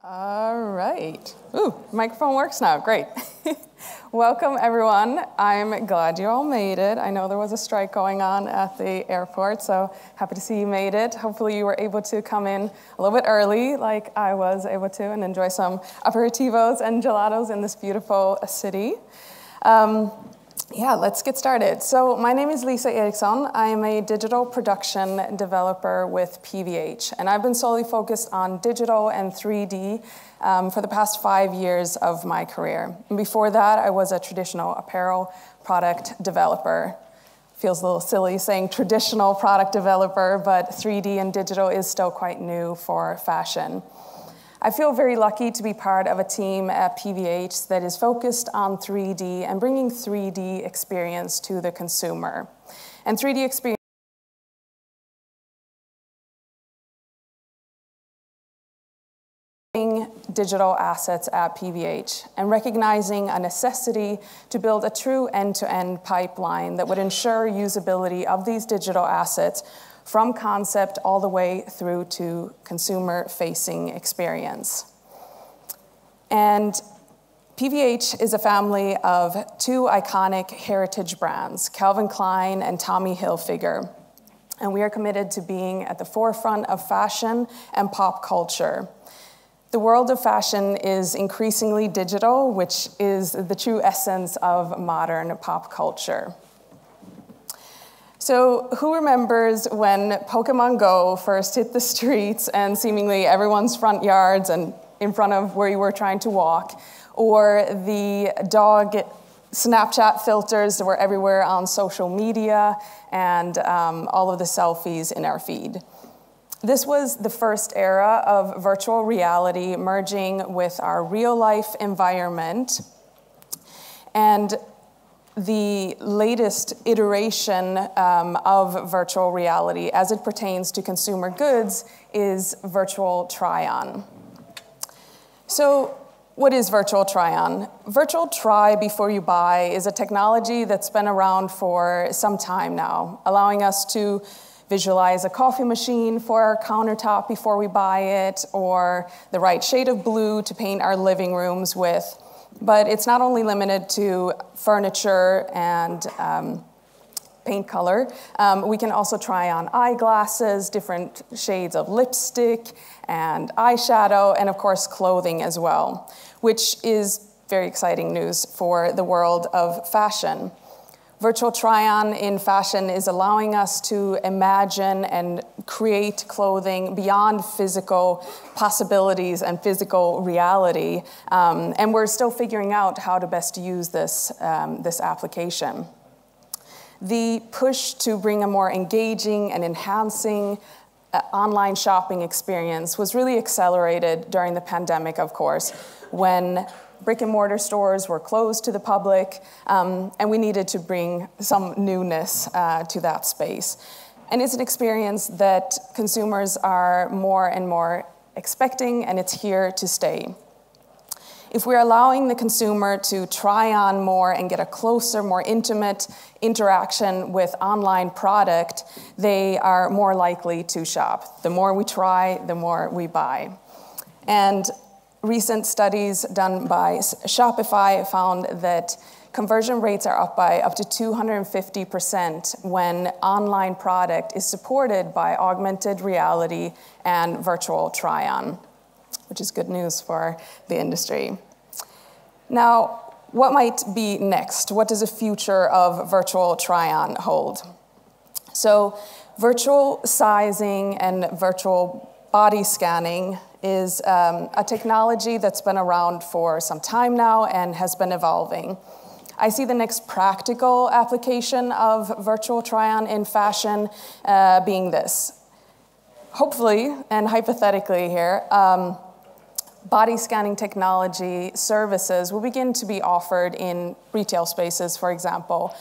All right. Ooh, microphone works now. Great. Welcome, everyone. I'm glad you all made it. I know there was a strike going on at the airport, so happy to see you made it. Hopefully you were able to come in a little bit early, like I was able to, and enjoy some aperitivos and gelatos in this beautiful city. Yeah, let's get started. So my name is Eriksson. I am a digital production developer with PVH, and I've been solely focused on digital and 3D for the past 5 years of my career. And before that, I was a traditional apparel product developer. Feels a little silly saying traditional product developer, but 3D and digital is still quite new for fashion. I feel very lucky to be part of a team at PVH that is focused on 3D and bringing 3D experience to the consumer. And 3D experience digital assets at PVH and recognizing a necessity to build a true end-to-end pipeline that would ensure usability of these digital assets from concept all the way through to consumer-facing experience. And PVH is a family of two iconic heritage brands, Calvin Klein and Tommy Hilfiger. And we are committed to being at the forefront of fashion and pop culture. The world of fashion is increasingly digital, which is the true essence of modern pop culture. So who remembers when Pokemon Go first hit the streets and seemingly everyone's front yards and in front of where you were trying to walk, or the dog Snapchat filters that were everywhere on social media and all of the selfies in our feed? This was the first era of virtual reality merging with our real-life environment, and the latest iteration of virtual reality as it pertains to consumer goods is virtual try-on. So what is virtual try-on? Virtual try before you buy is a technology that's been around for some time now, allowing us to visualize a coffee machine for our countertop before we buy it, or the right shade of blue to paint our living rooms with. But it's not only limited to furniture and paint color. We can also try on eyeglasses, different shades of lipstick and eyeshadow, and of course clothing as well, which is very exciting news for the world of fashion. Virtual try-on in fashion is allowing us to imagine and create clothing beyond physical possibilities and physical reality, and we're still figuring out how to best use this application. The push to bring a more engaging and enhancing online shopping experience was really accelerated during the pandemic, of course, when brick-and-mortar stores were closed to the public, and we needed to bring some newness to that space. And it's an experience that consumers are more and more expecting, and it's here to stay. If we're allowing the consumer to try on more and get a closer, more intimate interaction with online product, they are more likely to shop. The more we try, the more we buy. And recent studies done by Shopify found that conversion rates are up by up to 250% when online product is supported by augmented reality and virtual try-on, which is good news for the industry. Now, what might be next? What does the future of virtual try-on hold? So, virtual sizing and virtual body scanning is a technology that's been around for some time now and has been evolving. I see the next practical application of virtual try-on in fashion being this. Hopefully, and hypothetically here, body scanning technology services will begin to be offered in retail spaces, for example,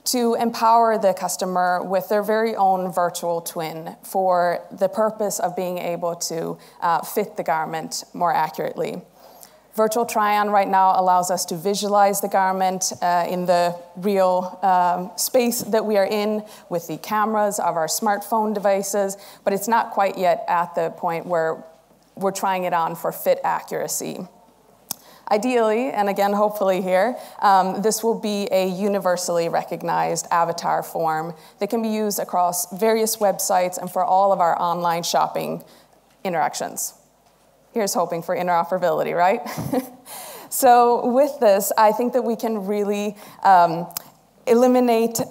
to empower the customer with their very own virtual twin for the purpose of being able to fit the garment more accurately. Virtual try-on right now allows us to visualize the garment in the real space that we are in with the cameras of our smartphone devices, but it's not quite yet at the point where we're trying it on for fit accuracy. Ideally, and again, hopefully here, this will be a universally recognized avatar form that can be used across various websites and for all of our online shopping interactions. Here's hoping for interoperability, right? So with this, I think that we can really eliminate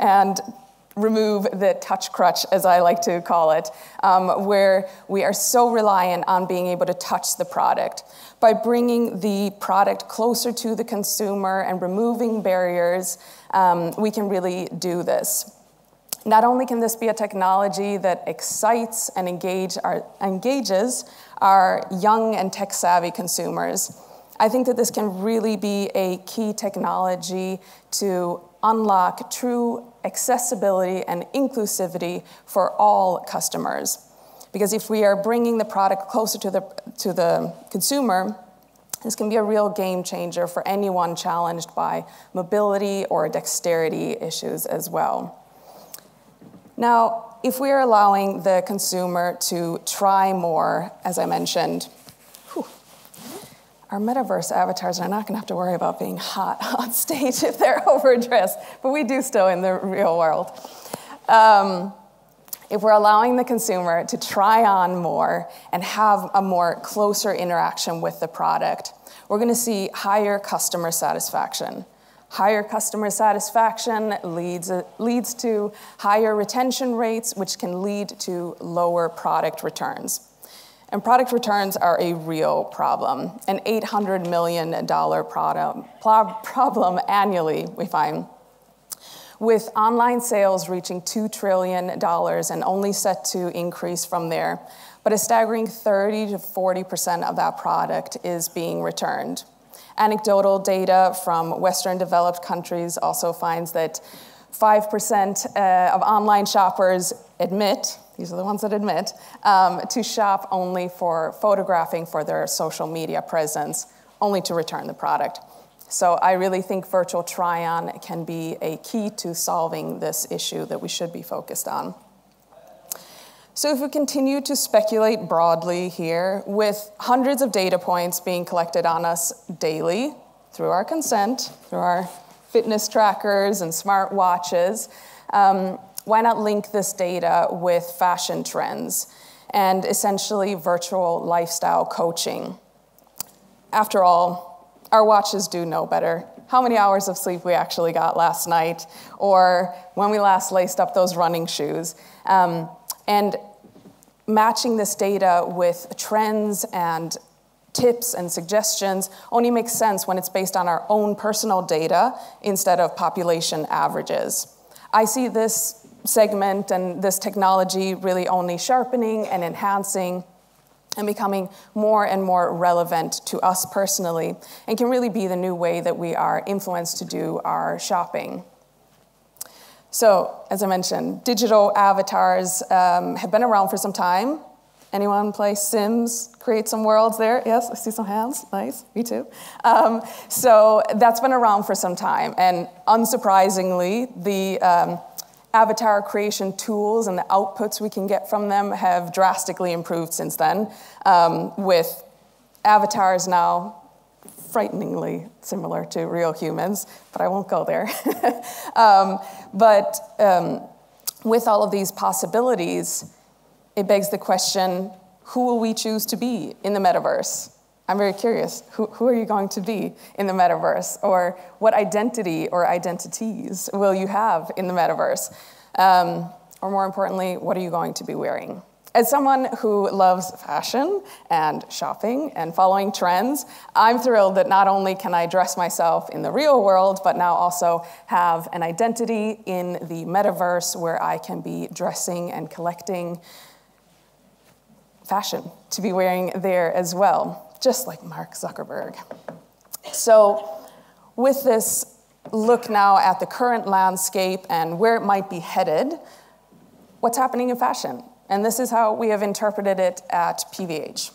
and remove the touch crutch, as I like to call it, where we are so reliant on being able to touch the product. By bringing the product closer to the consumer and removing barriers, we can really do this. Not only can this be a technology that excites and engages our young and tech-savvy consumers, I think that this can really be a key technology to unlock true accessibility and inclusivity for all customers. Because if we are bringing the product closer to the consumer, this can be a real game changer for anyone challenged by mobility or dexterity issues as well. Now, if we are allowing the consumer to try more, as I mentioned, our metaverse avatars are not going to have to worry about being hot on stage if they're overdressed, but we do still in the real world. If we're allowing the consumer to try on more and have a more closer interaction with the product, we're going to see higher customer satisfaction. Higher customer satisfaction leads to higher retention rates, which can lead to lower product returns. And product returns are a real problem, an $800 million problem annually, we find. With online sales reaching $2 trillion and only set to increase from there, but a staggering 30 to 40% of that product is being returned. Anecdotal data from Western developed countries also finds that 5% of online shoppers admit, these are the ones that admit, to shop only for photographing for their social media presence, only to return the product. So I really think virtual try-on can be a key to solving this issue that we should be focused on. So if we continue to speculate broadly here, with hundreds of data points being collected on us daily through our consent, through our fitness trackers and smart watches, why not link this data with fashion trends and essentially virtual lifestyle coaching? After all, our watches do know better. How many hours of sleep we actually got last night, or when we last laced up those running shoes. And matching this data with trends and tips and suggestions only makes sense when it's based on our own personal data instead of population averages. I see this segment and this technology really only sharpening and enhancing and becoming more and more relevant to us personally, and can really be the new way that we are influenced to do our shopping. So, as I mentioned, digital avatars have been around for some time. Anyone play Sims, create some worlds there? Yes, I see some hands, nice, me too. So that's been around for some time, and unsurprisingly, the avatar creation tools and the outputs we can get from them have drastically improved since then, with avatars now frighteningly similar to real humans, but I won't go there. With all of these possibilities, it begs the question, who will we choose to be in the metaverse? I'm very curious, who are you going to be in the metaverse? Or what identity or identities will you have in the metaverse? Or more importantly, what are you going to be wearing? As someone who loves fashion and shopping and following trends, I'm thrilled that not only can I dress myself in the real world, but now also have an identity in the metaverse where I can be dressing and collecting fashion to be wearing there as well, just like Mark Zuckerberg. So with this look now at the current landscape and where it might be headed, what's happening in fashion? And this is how we have interpreted it at PVH.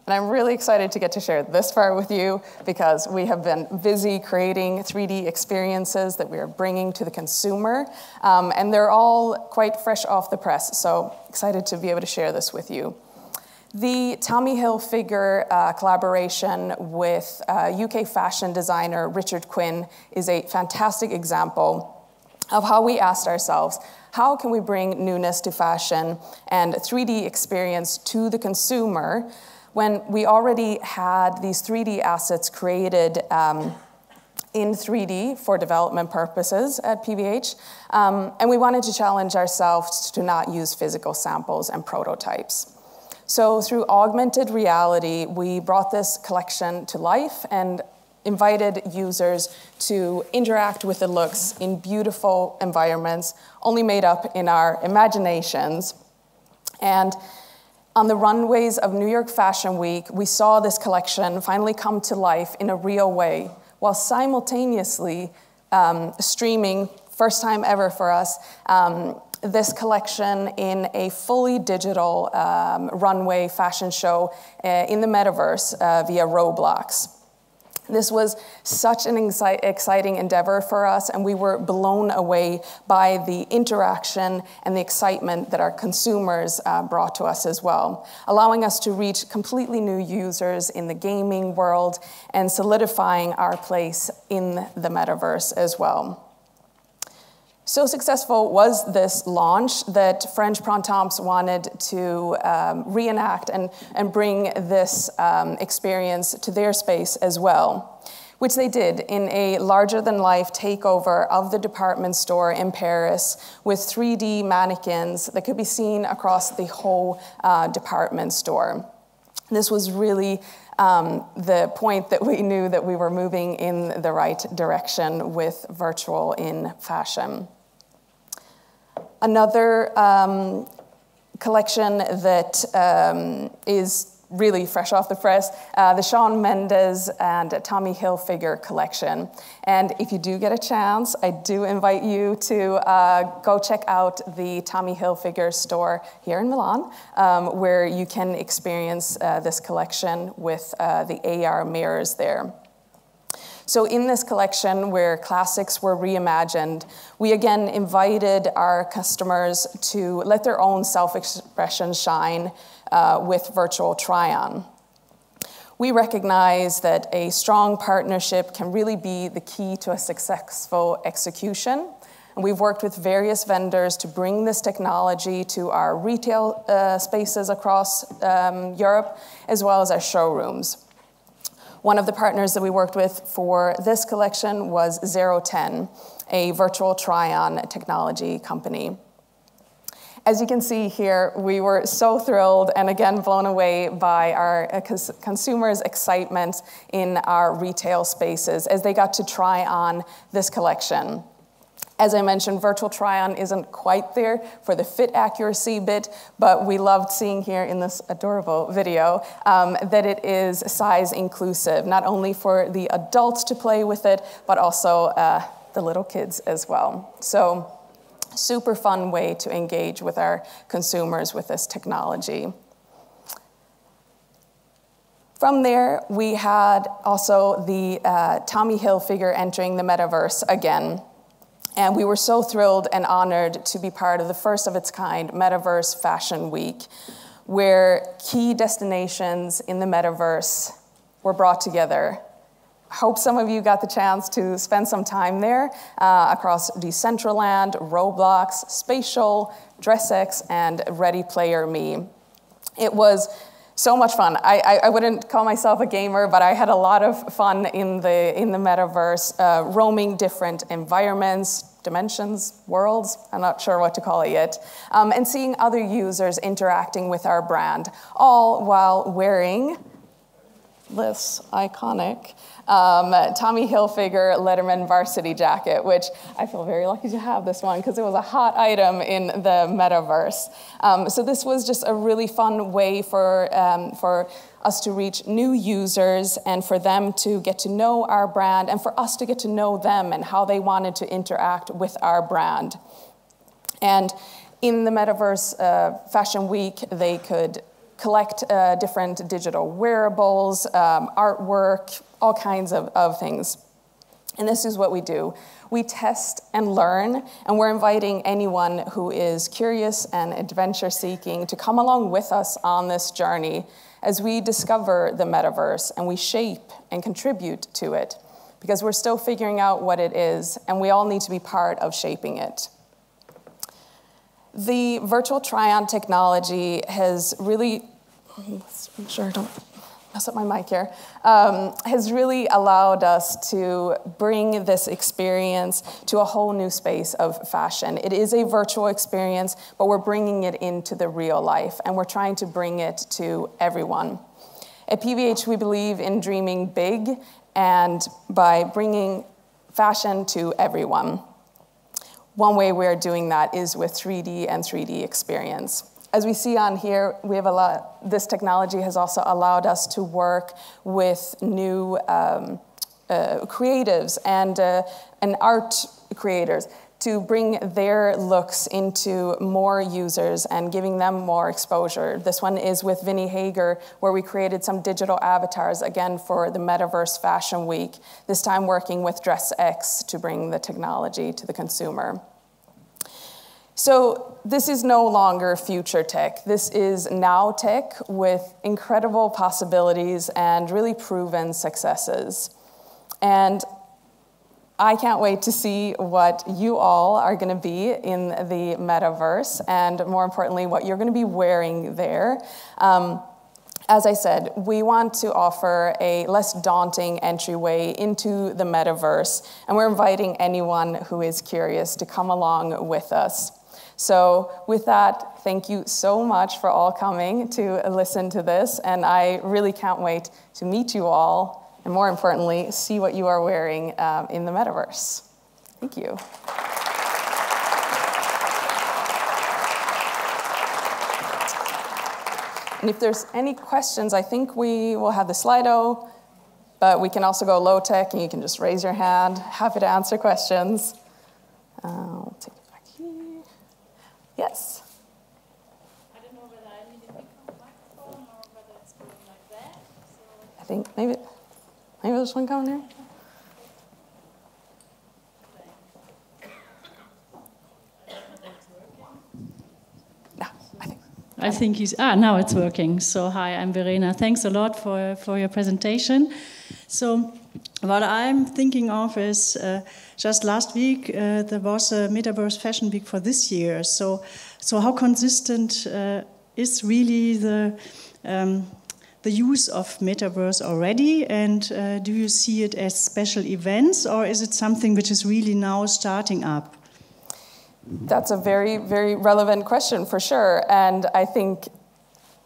And I'm really excited to get to share this part with you because we have been busy creating 3D experiences that we are bringing to the consumer. And they're all quite fresh off the press, so excited to be able to share this with you. The Tommy Hilfiger collaboration with UK fashion designer Richard Quinn is a fantastic example of how we asked ourselves, how can we bring newness to fashion and 3D experience to the consumer when we already had these 3D assets created in 3D for development purposes at PVH, and we wanted to challenge ourselves to not use physical samples and prototypes. So through augmented reality, we brought this collection to life and invited users to interact with the looks in beautiful environments, only made up in our imaginations. And on the runways of New York Fashion Week, we saw this collection finally come to life in a real way, while simultaneously streaming, first time ever for us, this collection in a fully digital runway fashion show in the metaverse via Roblox. This was such an exciting endeavor for us, and we were blown away by the interaction and the excitement that our consumers brought to us as well, allowing us to reach completely new users in the gaming world and solidifying our place in the metaverse as well. So successful was this launch that French Printemps wanted to reenact and bring this experience to their space as well, which they did in a larger-than-life takeover of the department store in Paris with 3D mannequins that could be seen across the whole department store. This was really the point that we knew that we were moving in the right direction with virtual in fashion. Another collection that is really fresh off the press, the Shawn Mendes and Tommy Hilfiger collection. And if you do get a chance, I do invite you to go check out the Tommy Hilfiger store here in Milan, where you can experience this collection with the AR mirrors there. So in this collection, where classics were reimagined, we again invited our customers to let their own self-expression shine with virtual try-on. We recognize that a strong partnership can really be the key to a successful execution, and we've worked with various vendors to bring this technology to our retail spaces across Europe, as well as our showrooms. One of the partners that we worked with for this collection was 010, a virtual try-on technology company. As you can see here, we were so thrilled and again blown away by our consumers' excitement in our retail spaces as they got to try on this collection. As I mentioned, virtual try-on isn't quite there for the fit accuracy bit, but we loved seeing here in this adorable video that it is size inclusive, not only for the adults to play with it, but also the little kids as well. So super fun way to engage with our consumers with this technology. From there, we had also the Tommy Hilfiger entering the metaverse again. And we were so thrilled and honored to be part of the first of its kind Metaverse Fashion Week, where key destinations in the metaverse were brought together. I hope some of you got the chance to spend some time there across Decentraland, Roblox, Spatial, DressX, and Ready Player Me. It was so much fun. I wouldn't call myself a gamer, but I had a lot of fun in the metaverse, roaming different environments, dimensions, worlds, I'm not sure what to call it yet, and seeing other users interacting with our brand, all while wearing this iconic Tommy Hilfiger Letterman varsity jacket, which I feel very lucky to have this one because it was a hot item in the metaverse. So this was just a really fun way for us to reach new users and for them to get to know our brand and for us to get to know them and how they wanted to interact with our brand. And in the Metaverse Fashion Week, they could collect different digital wearables, artwork, all kinds of things. And this is what we do. We test and learn, and we're inviting anyone who is curious and adventure-seeking to come along with us on this journey as we discover the metaverse and we shape and contribute to it, because we're still figuring out what it is, and we all need to be part of shaping it. The virtual try-on technology has really, let's make sure I don't mess up my mic here, has really allowed us to bring this experience to a whole new space of fashion. It is a virtual experience, but we're bringing it into the real life, and we're trying to bring it to everyone. At PVH, we believe in dreaming big and by bringing fashion to everyone. One way we're doing that is with 3D and 3D experience. As we see on here, we have this technology has also allowed us to work with new creatives and art creators to bring their looks into more users and giving them more exposure. This one is with Vinnie Hager, where we created some digital avatars, again, for the Metaverse Fashion Week, this time working with DressX to bring the technology to the consumer. So this is no longer future tech. This is now tech with incredible possibilities and really proven successes. And I can't wait to see what you all are going to be in the metaverse, and more importantly, what you're going to be wearing there. As I said, we want to offer a less daunting entryway into the metaverse, and we're inviting anyone who is curious to come along with us. So with that, thank you so much for all coming to listen to this, and I really can't wait to meet you all, and more importantly, see what you are wearing in the metaverse. Thank you. And if there's any questions, I think we will have the Slido, but we can also go low tech, and you can just raise your hand. Happy to answer questions. I'll take it back here. Yes? I don't know whether I need a microphone or whether it's going like that. So I think maybe there's one coming here. I think he's, now it's working. So hi, I'm Verena. Thanks a lot for your presentation. So what I'm thinking of is just last week there was a Metaverse Fashion Week for this year. So how consistent is really the use of Metaverse already? And do you see it as special events, or is it something which is really now starting up? That's a very, very relevant question for sure. And I think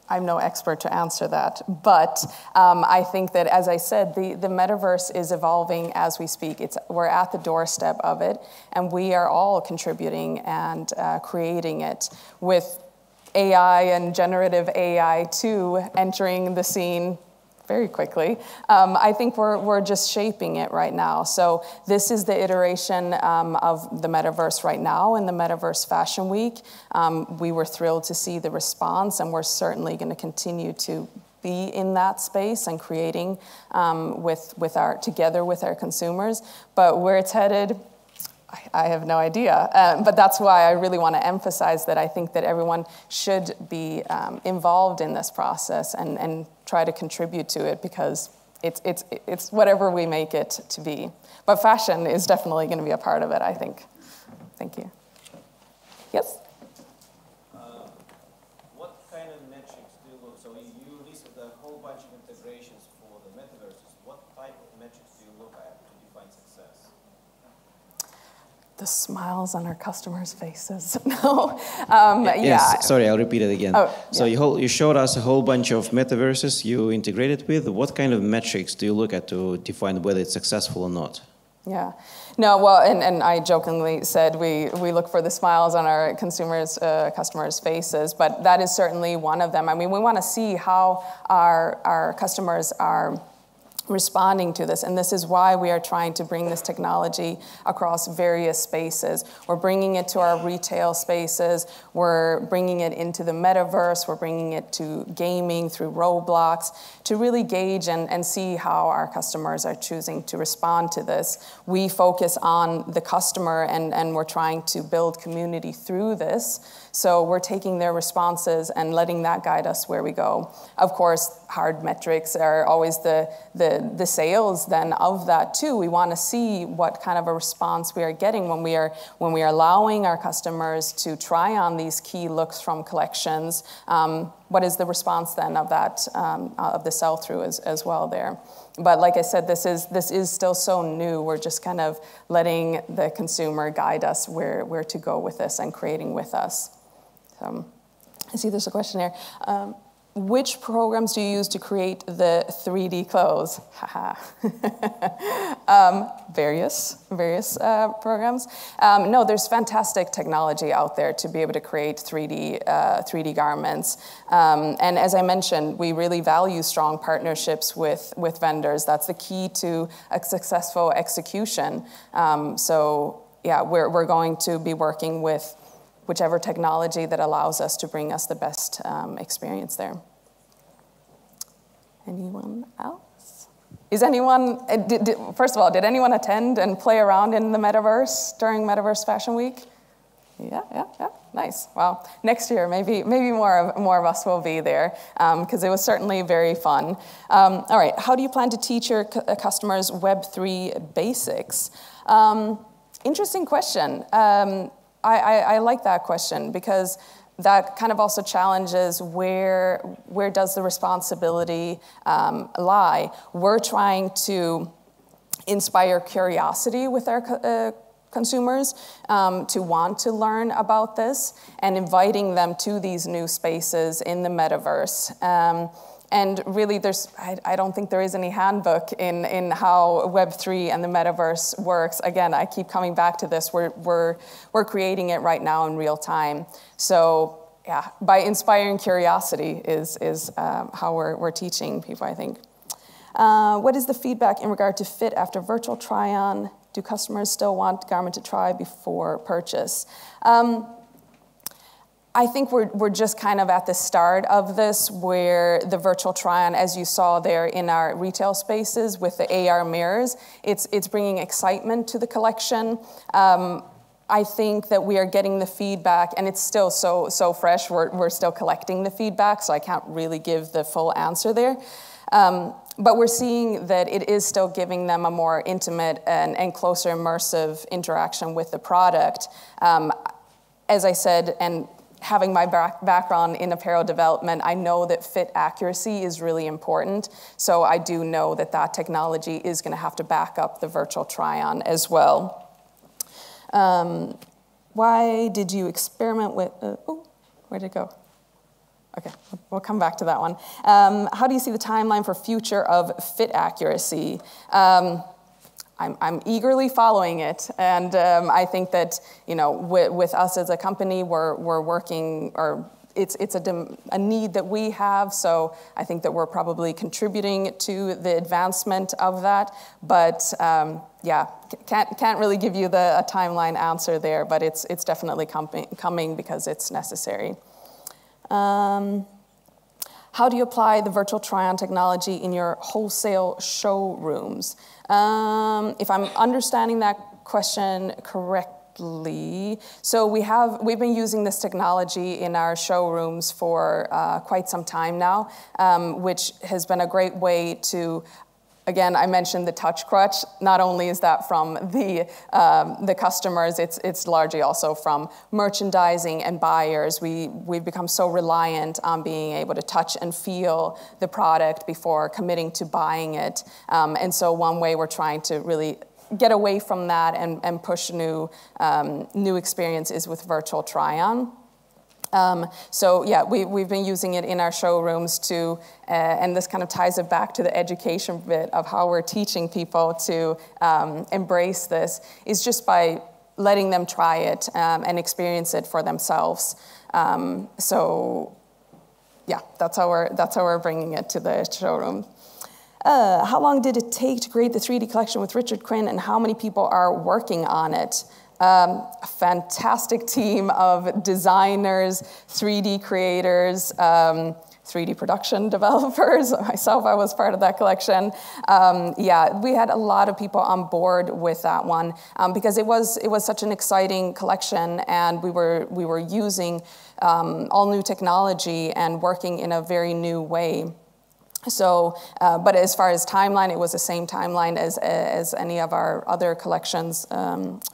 I'm no expert to answer that. But I think that, as I said, the metaverse is evolving as we speak. We're at the doorstep of it, and we are all contributing and creating it with AI and generative AI too entering the scene very quickly. I think we're just shaping it right now. So this is the iteration of the metaverse right now in the Metaverse Fashion Week. We were thrilled to see the response, and we're certainly going to continue to be in that space and creating together with our consumers. But where it's headed, I have no idea, but that's why I really want to emphasize that I think that everyone should be involved in this process and try to contribute to it, because it's whatever we make it to be. But fashion is definitely going to be a part of it, I think. Thank you. Yes? What kind of metrics do you look? So you listed a whole bunch of integrations for the metaverses. What type of metrics do you look at to define success? The smiles on our customers' faces. No. Yes, yeah. Sorry, I'll repeat it again. Oh, so yeah. you showed us a whole bunch of metaverses you integrated with. What kind of metrics do you look at to define whether it's successful or not? Yeah. No, well, and I jokingly said we look for the smiles on our customers' faces, but that is certainly one of them. I mean, we want to see how our customers are responding to this, and this is why we are trying to bring this technology across various spaces. We're bringing it to our retail spaces, we're bringing it into the metaverse, we're bringing it to gaming through Roblox, to really gauge and see how our customers are choosing to respond to this. We focus on the customer, and we're trying to build community through this. So we're taking their responses and letting that guide us where we go. Of course, hard metrics are always the sales then of that too. We want to see what kind of a response we are getting when we are allowing our customers to try on these key looks from collections. What is the response then of that of the sell-through as well there? But like I said, this is still so new. We're just kind of letting the consumer guide us where to go with this and creating with us. So I see there's a question here. Which programs do you use to create the 3D clothes? Various programs. No, there's fantastic technology out there to be able to create 3D garments. And as I mentioned, we really value strong partnerships with vendors. That's the key to a successful execution. So yeah, we're going to be working with whichever technology that allows us to bring us the best experience there. Anyone else? Is anyone, first of all, did anyone attend and play around in the metaverse during Metaverse Fashion Week? Yeah, nice. Well, next year, maybe more of us will be there, because it was certainly very fun. All right, how do you plan to teach your customers Web3 basics? Interesting question. I like that question, because that kind of also challenges where does the responsibility lie. We're trying to inspire curiosity with our consumers to want to learn about this, and inviting them to these new spaces in the metaverse. And really, I don't think there is any handbook in how Web3 and the metaverse works. Again, I keep coming back to this. We're creating it right now in real time. So yeah, by inspiring curiosity is how we're teaching people, I think. What is the feedback in regard to fit after virtual try-on? Do customers still want garment to try before purchase? I think we're just kind of at the start of this, where the virtual try-on, as you saw there in our retail spaces with the AR mirrors, it's bringing excitement to the collection. I think that we are getting the feedback, and it's still so fresh. We're still collecting the feedback, so I can't really give the full answer there. But we're seeing that it is still giving them a more intimate and closer immersive interaction with the product. As I said, and having my background in apparel development, I know that fit accuracy is really important. So I do know that technology is going to have to back up the virtual try-on as well. Why did you experiment with... where'd it go? Okay, we'll come back to that one. How do you see the timeline for future of fit accuracy? I'm eagerly following it, and I think that with us as a company, we're working, or it's a need that we have. So I think that we're probably contributing to the advancement of that. But yeah, can't really give you a timeline answer there, but it's definitely coming because it's necessary. How do you apply the virtual try-on technology in your wholesale showrooms? If I'm understanding that question correctly, so we've been using this technology in our showrooms for quite some time now, which has been a great way to... Again, I mentioned the touch crutch. Not only is that from the customers, it's largely also from merchandising and buyers. We've become so reliant on being able to touch and feel the product before committing to buying it. And so one way we're trying to really get away from that and push new experience is with virtual try-on. So yeah, we've been using it in our showrooms to, and this kind of ties it back to the education bit of how we're teaching people to embrace this, is just by letting them try it and experience it for themselves. So yeah, that's how we're bringing it to the showroom. How long did it take to create the 3D collection with Richard Quinn, and how many people are working on it? A fantastic team of designers, 3D creators, 3D production developers. Myself, I was part of that collection. Yeah, we had a lot of people on board with that one because it was such an exciting collection, and we were using all new technology and working in a very new way. So, but as far as timeline, it was the same timeline as any of our other collections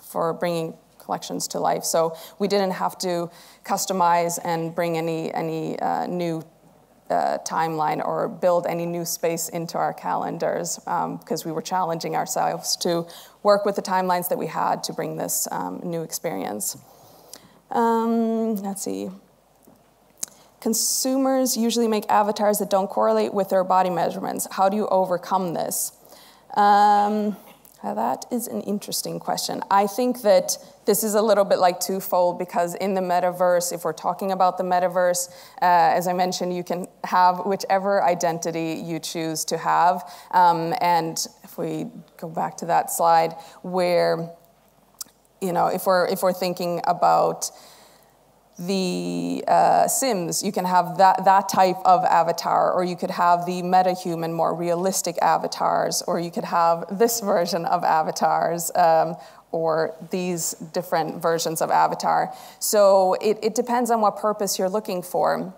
for bringing collections to life. So we didn't have to customize and bring any new timeline or build any new space into our calendars because we were challenging ourselves to work with the timelines that we had to bring this new experience. Let's see. Consumers usually make avatars that don't correlate with their body measurements. How do you overcome this? That is an interesting question. I think that this is a little bit like twofold because in the metaverse, if we're talking about the metaverse, as I mentioned, you can have whichever identity you choose to have. And if we go back to that slide where, you know, if we're thinking about the Sims, you can have that type of avatar, or you could have the meta-human, more realistic avatars, or you could have this version of avatars, or these different versions of avatar. So it depends on what purpose you're looking for.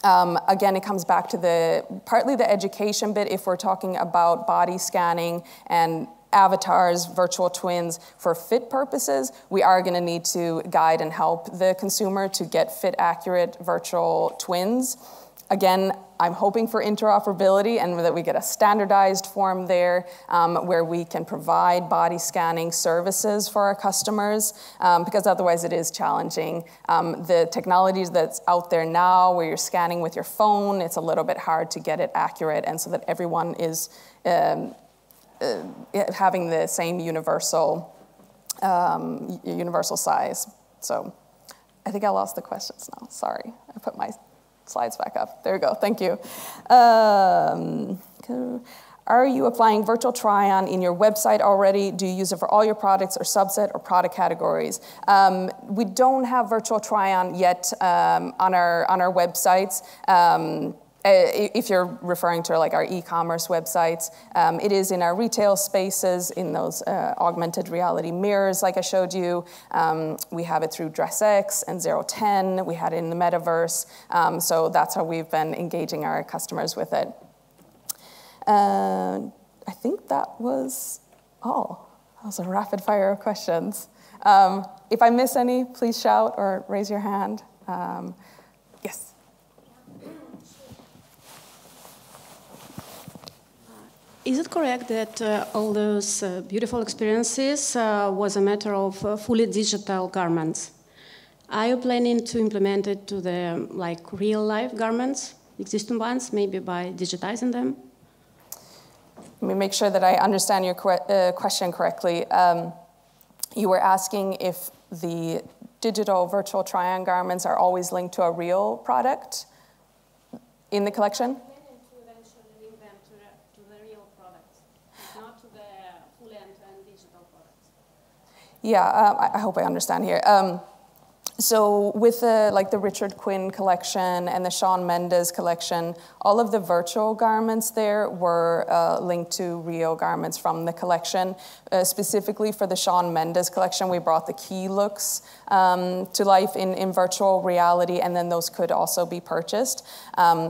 Again, it comes back to partly the education bit if we're talking about body scanning and avatars, virtual twins. For fit purposes, we are going to need to guide and help the consumer to get fit accurate virtual twins. Again, I'm hoping for interoperability and that we get a standardized form there where we can provide body scanning services for our customers because otherwise it is challenging. The technologies that's out there now where you're scanning with your phone, it's a little bit hard to get it accurate and so that everyone is having the same universal size. So I think I lost the questions now. Sorry, I put my slides back up. There we go, thank you. Are you applying virtual try-on in your website already? Do you use it for all your products or subset or product categories? We don't have virtual try-on yet on our websites. If you're referring to like our e-commerce websites, it is in our retail spaces, in those augmented reality mirrors like I showed you. We have it through DressX and 010. We had it in the metaverse. So that's how we've been engaging our customers with it. I think that was all. That was a rapid fire of questions. If I miss any, please shout or raise your hand. Yes. Is it correct that all those beautiful experiences was a matter of fully digital garments? Are you planning to implement it to the real-life garments, existing ones, maybe by digitizing them? Let me make sure that I understand your question correctly. You were asking if the digital virtual try-on garments are always linked to a real product in the collection? Yeah, I hope I understand here. So with the Richard Quinn collection and the Shawn Mendes collection, all of the virtual garments there were linked to real garments from the collection. Specifically for the Shawn Mendes collection, we brought the key looks to life in virtual reality, and then those could also be purchased.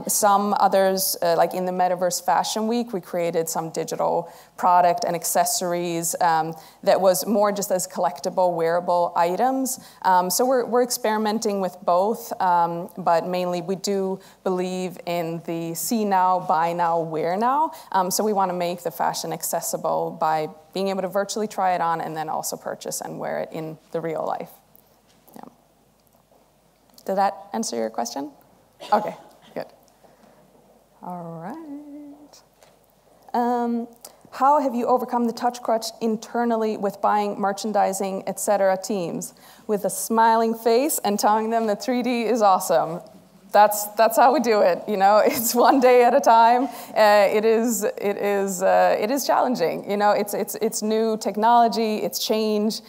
Some others, like in the Metaverse Fashion Week, we created some digital product and accessories that was more just as collectible, wearable items. So we're experimenting with both, but mainly we do believe in the see now, buy now, wear now. So we want to make the fashion accessible by being able to virtually try it on and then also purchase and wear it in the real life. Yeah. Did that answer your question? Okay, good. All right. How have you overcome the touch crutch internally with buying, merchandising, etc. teams? With a smiling face and telling them that 3D is awesome. that's how we do it. You know, it's one day at a time. It is challenging. You know, it's new technology. It's change.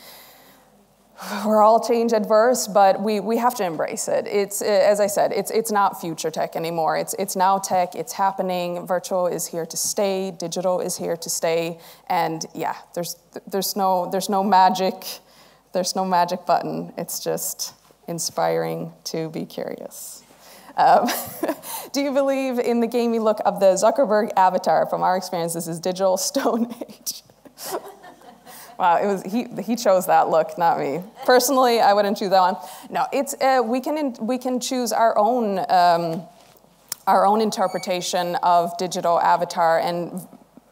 We're all change adverse, but we have to embrace it. It's as I said, it's not future tech anymore. It's now tech. It's happening. Virtual is here to stay. Digital is here to stay. And yeah, there's no magic. There's no magic button. It's just inspiring to be curious. Do you believe in the gamey look of the Zuckerberg avatar? From our experience, this is digital Stone Age. Wow, it was he chose that look, not me. Personally, I wouldn't choose that one. No, it's we can choose our own interpretation of digital avatar. And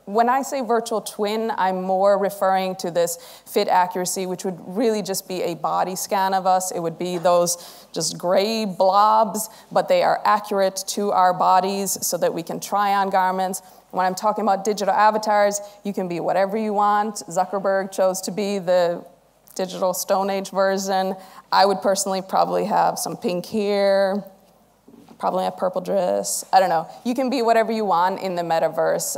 when I say virtual twin, I'm more referring to this fit accuracy, which would really just be a body scan of us. It would be those just gray blobs, but they are accurate to our bodies so that we can try on garments. When I'm talking about digital avatars, you can be whatever you want. Zuckerberg chose to be the digital Stone Age version. I would personally probably have some pink hair, probably a purple dress. I don't know. You can be whatever you want in the metaverse.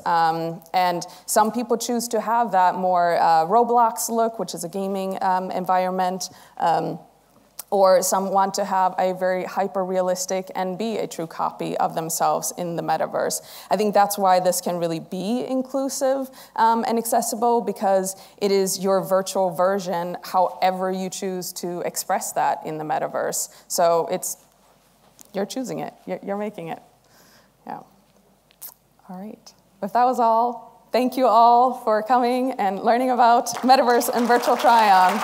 And some people choose to have that more Roblox look, which is a gaming environment. Or some want to have a very hyper-realistic and be a true copy of themselves in the metaverse. I think that's why this can really be inclusive and accessible, because it is your virtual version, however you choose to express that in the metaverse. So you're choosing it, you're making it. Yeah. All right. If that was all, thank you all for coming and learning about metaverse and virtual try-on.